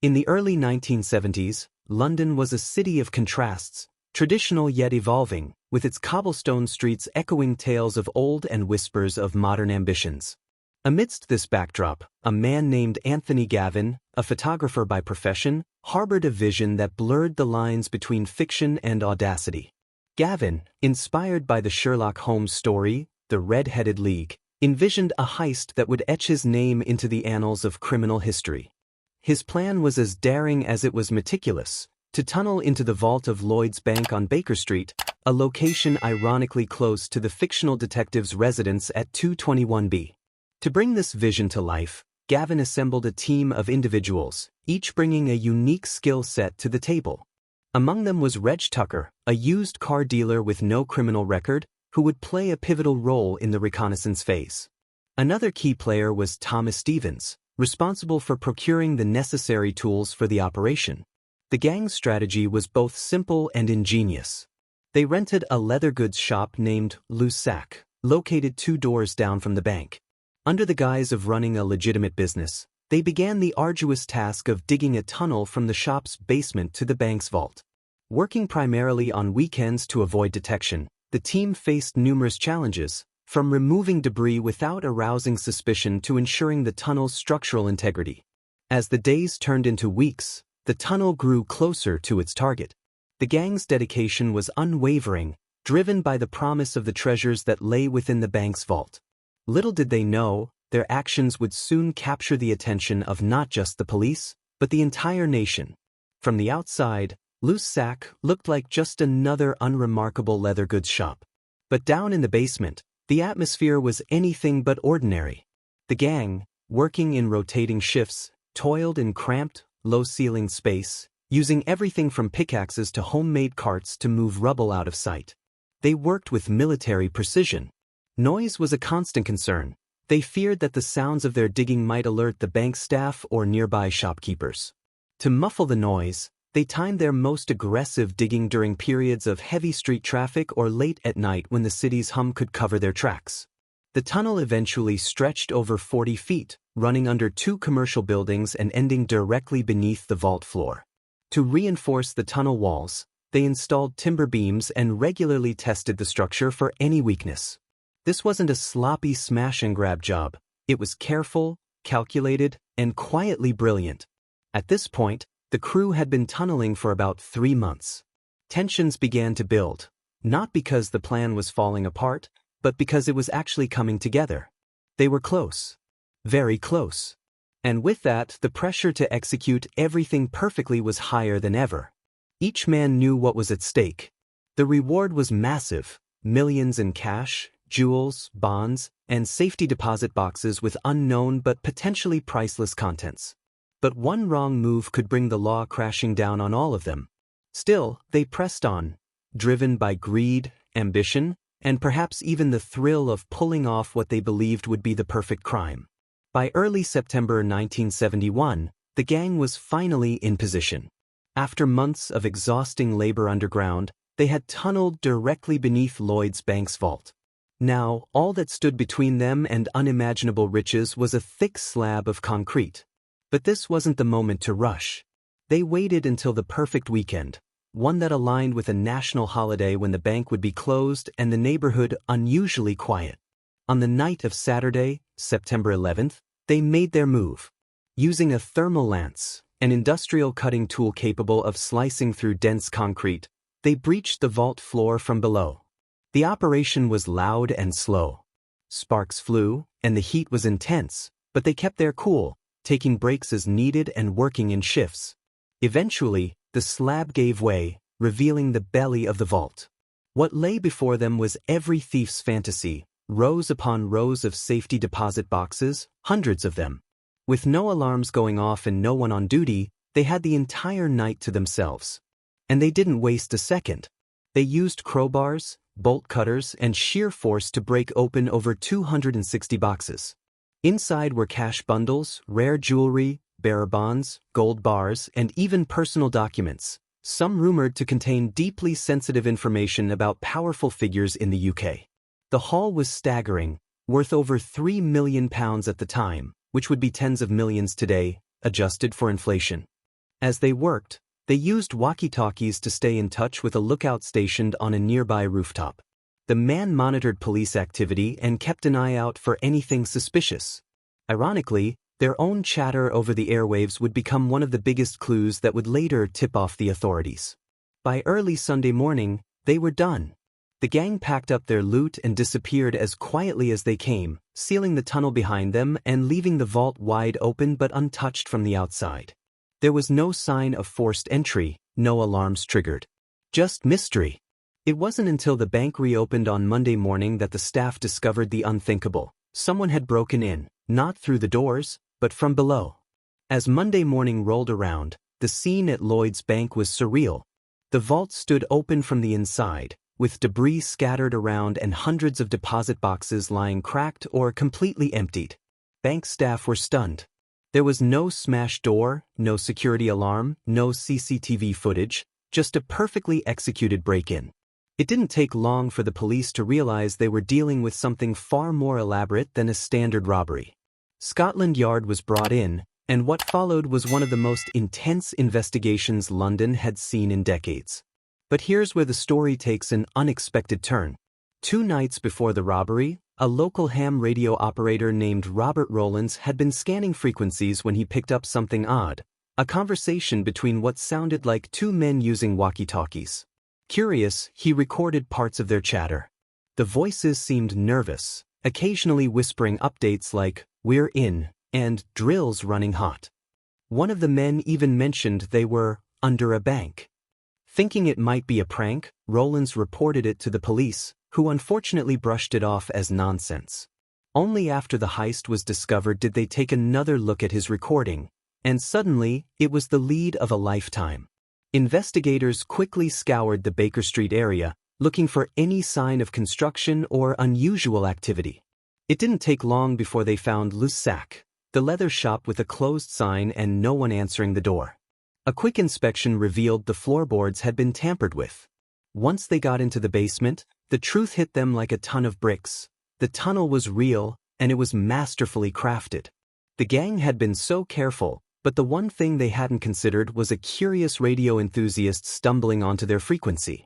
In the early 1970s, London was a city of contrasts, traditional yet evolving, with its cobblestone streets echoing tales of old and whispers of modern ambitions. Amidst this backdrop, a man named Anthony Gavin, a photographer by profession, harbored a vision that blurred the lines between fiction and audacity. Gavin, inspired by the Sherlock Holmes story, The Red-Headed League, envisioned a heist that would etch his name into the annals of criminal history. His plan was as daring as it was meticulous: to tunnel into the vault of Lloyds Bank on Baker Street, a location ironically close to the fictional detective's residence at 221B. To bring this vision to life, Gavin assembled a team of individuals, each bringing a unique skill set to the table. Among them was Reg Tucker, a used car dealer with no criminal record, who would play a pivotal role in the reconnaissance phase. Another key player was Thomas Stevens, responsible for procuring the necessary tools for the operation. The gang's strategy was both simple and ingenious. They rented a leather goods shop named Loose Sack, located 2 doors down from the bank. Under the guise of running a legitimate business, they began the arduous task of digging a tunnel from the shop's basement to the bank's vault. Working primarily on weekends to avoid detection, the team faced numerous challenges, from removing debris without arousing suspicion to ensuring the tunnel's structural integrity. As the days turned into weeks, the tunnel grew closer to its target. The gang's dedication was unwavering, driven by the promise of the treasures that lay within the bank's vault. Little did they know, their actions would soon capture the attention of not just the police, but the entire nation. From the outside, Loose Sack looked like just another unremarkable leather goods shop. But down in the basement, the atmosphere was anything but ordinary. The gang, working in rotating shifts, toiled in cramped, low-ceilinged space, using everything from pickaxes to homemade carts to move rubble out of sight. They worked with military precision. Noise was a constant concern. They feared that the sounds of their digging might alert the bank staff or nearby shopkeepers. To muffle the noise, they timed their most aggressive digging during periods of heavy street traffic or late at night when the city's hum could cover their tracks. The tunnel eventually stretched over 40 feet, running under 2 commercial buildings and ending directly beneath the vault floor. To reinforce the tunnel walls, they installed timber beams and regularly tested the structure for any weakness. This wasn't a sloppy smash-and-grab job. It was careful, calculated, and quietly brilliant. At this point, the crew had been tunneling for about 3 months. Tensions began to build, not because the plan was falling apart, but because it was actually coming together. They were close. Very close. And with that, the pressure to execute everything perfectly was higher than ever. Each man knew what was at stake. The reward was massive: millions in cash, jewels, bonds, and safety deposit boxes with unknown but potentially priceless contents. But one wrong move could bring the law crashing down on all of them. Still, they pressed on, driven by greed, ambition, and perhaps even the thrill of pulling off what they believed would be the perfect crime. By early September 1971, the gang was finally in position. After months of exhausting labor underground, they had tunneled directly beneath Lloyds Bank's vault. Now, all that stood between them and unimaginable riches was a thick slab of concrete. But this wasn't the moment to rush. They waited until the perfect weekend, one that aligned with a national holiday when the bank would be closed and the neighborhood unusually quiet. On the night of Saturday, September 11th, they made their move. Using a thermal lance, an industrial cutting tool capable of slicing through dense concrete, they breached the vault floor from below. The operation was loud and slow. Sparks flew, and the heat was intense, but they kept their cool, taking breaks as needed and working in shifts. Eventually, the slab gave way, revealing the belly of the vault. What lay before them was every thief's fantasy: rows upon rows of safety deposit boxes, hundreds of them. With no alarms going off and no one on duty, they had the entire night to themselves. And they didn't waste a second. They used crowbars, bolt cutters, and sheer force to break open over 260 boxes. Inside were cash bundles, rare jewelry, bearer bonds, gold bars, and even personal documents, some rumored to contain deeply sensitive information about powerful figures in the UK. The haul was staggering, worth over £3 million at the time, which would be tens of millions today, adjusted for inflation. As they worked, they used walkie-talkies to stay in touch with a lookout stationed on a nearby rooftop. The man monitored police activity and kept an eye out for anything suspicious. Ironically, their own chatter over the airwaves would become one of the biggest clues that would later tip off the authorities. By early Sunday morning, they were done. The gang packed up their loot and disappeared as quietly as they came, sealing the tunnel behind them and leaving the vault wide open but untouched from the outside. There was no sign of forced entry, no alarms triggered. Just mystery. It wasn't until the bank reopened on Monday morning that the staff discovered the unthinkable. Someone had broken in, not through the doors, but from below. As Monday morning rolled around, the scene at Lloyds Bank was surreal. The vault stood open from the inside, with debris scattered around and hundreds of deposit boxes lying cracked or completely emptied. Bank staff were stunned. There was no smashed door, no security alarm, no CCTV footage, just a perfectly executed break-in. It didn't take long for the police to realize they were dealing with something far more elaborate than a standard robbery. Scotland Yard was brought in, and what followed was one of the most intense investigations London had seen in decades. But here's where the story takes an unexpected turn. 2 nights before the robbery, a local ham radio operator named Robert Rowlands had been scanning frequencies when he picked up something odd, a conversation between what sounded like 2 men using walkie-talkies. Curious, he recorded parts of their chatter. The voices seemed nervous, occasionally whispering updates like, "We're in," and "Drill's running hot." One of the men even mentioned they were under a bank. Thinking it might be a prank, Rowlands reported it to the police, who unfortunately brushed it off as nonsense. Only after the heist was discovered did they take another look at his recording, and suddenly, it was the lead of a lifetime. Investigators quickly scoured the Baker Street area, looking for any sign of construction or unusual activity. It didn't take long before they found Le Sac, the leather shop with a closed sign and no one answering the door. A quick inspection revealed the floorboards had been tampered with. Once they got into the basement, the truth hit them like a ton of bricks. The tunnel was real, and it was masterfully crafted. The gang had been so careful, but the one thing they hadn't considered was a curious radio enthusiast stumbling onto their frequency.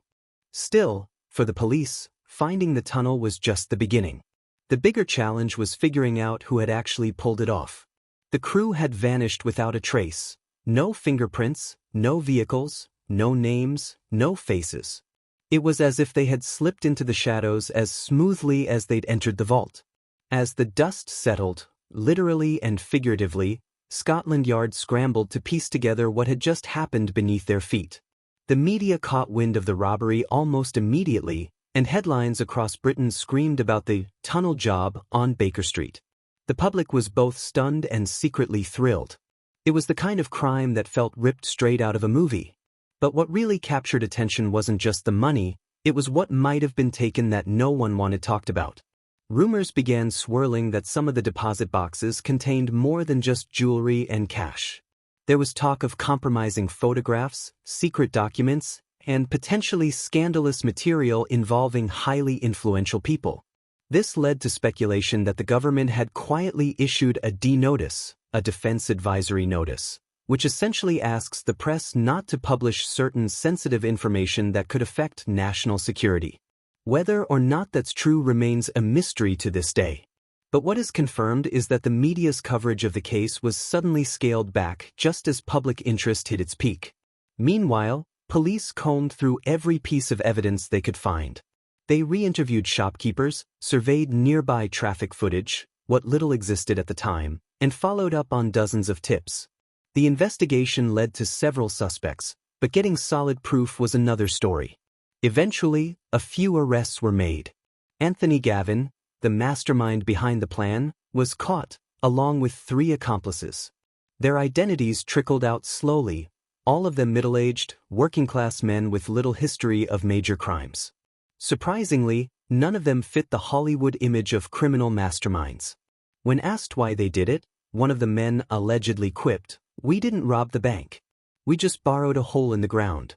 Still, for the police, finding the tunnel was just the beginning. The bigger challenge was figuring out who had actually pulled it off. The crew had vanished without a trace. No fingerprints, no vehicles, no names, no faces. It was as if they had slipped into the shadows as smoothly as they'd entered the vault. As the dust settled, literally and figuratively, Scotland Yard scrambled to piece together what had just happened beneath their feet. The media caught wind of the robbery almost immediately, and headlines across Britain screamed about the tunnel job on Baker Street. The public was both stunned and secretly thrilled. It was the kind of crime that felt ripped straight out of a movie. But what really captured attention wasn't just the money, it was what might have been taken that no one wanted talked about. Rumors began swirling that some of the deposit boxes contained more than just jewelry and cash. There was talk of compromising photographs, secret documents, and potentially scandalous material involving highly influential people. This led to speculation that the government had quietly issued a D-notice, a defense advisory notice, which essentially asks the press not to publish certain sensitive information that could affect national security. Whether or not that's true remains a mystery to this day. But what is confirmed is that the media's coverage of the case was suddenly scaled back just as public interest hit its peak. Meanwhile, police combed through every piece of evidence they could find. They re-interviewed shopkeepers, surveyed nearby traffic footage, what little existed at the time, and followed up on dozens of tips. The investigation led to several suspects, but getting solid proof was another story. Eventually, a few arrests were made. Anthony Gavin, the mastermind behind the plan, was caught, along with 3 accomplices. Their identities trickled out slowly, all of them middle-aged, working-class men with little history of major crimes. Surprisingly, none of them fit the Hollywood image of criminal masterminds. When asked why they did it, one of the men allegedly quipped, "We didn't rob the bank. We just borrowed a hole in the ground."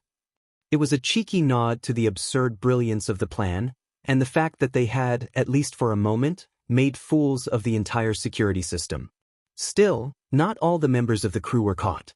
It was a cheeky nod to the absurd brilliance of the plan, and the fact that they had, at least for a moment, made fools of the entire security system. Still, not all the members of the crew were caught.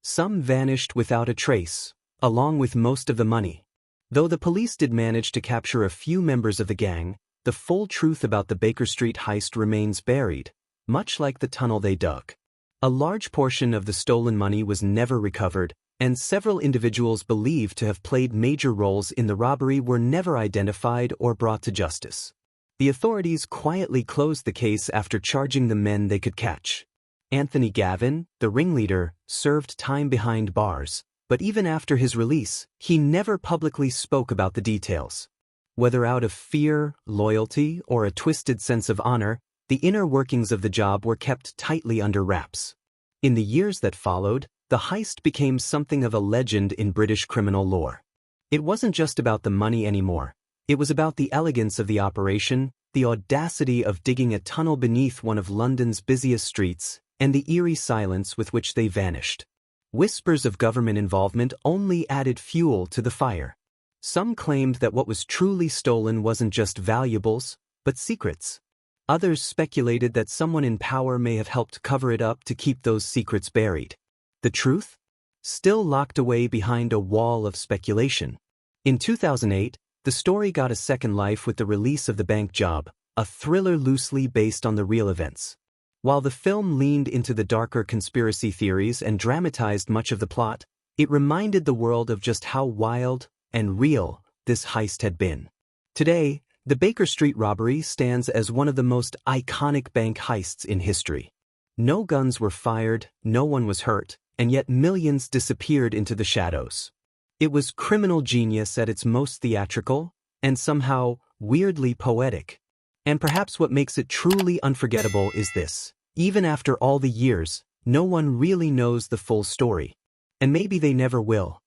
Some vanished without a trace, along with most of the money. Though the police did manage to capture a few members of the gang, the full truth about the Baker Street heist remains buried, much like the tunnel they dug. A large portion of the stolen money was never recovered, and several individuals believed to have played major roles in the robbery were never identified or brought to justice. The authorities quietly closed the case after charging the men they could catch. Anthony Gavin, the ringleader, served time behind bars, but even after his release, he never publicly spoke about the details. Whether out of fear, loyalty, or a twisted sense of honor, the inner workings of the job were kept tightly under wraps. In the years that followed, the heist became something of a legend in British criminal lore. It wasn't just about the money anymore. It was about the elegance of the operation, the audacity of digging a tunnel beneath one of London's busiest streets, and the eerie silence with which they vanished. Whispers of government involvement only added fuel to the fire. Some claimed that what was truly stolen wasn't just valuables, but secrets. Others speculated that someone in power may have helped cover it up to keep those secrets buried. The truth? Still locked away behind a wall of speculation. In 2008, the story got a second life with the release of The Bank Job, a thriller loosely based on the real events. While the film leaned into the darker conspiracy theories and dramatized much of the plot, it reminded the world of just how wild and real this heist had been. Today, the Baker Street robbery stands as one of the most iconic bank heists in history. No guns were fired, no one was hurt, and yet millions disappeared into the shadows. It was criminal genius at its most theatrical, and somehow weirdly poetic. And perhaps what makes it truly unforgettable is this: even after all the years, no one really knows the full story. And maybe they never will.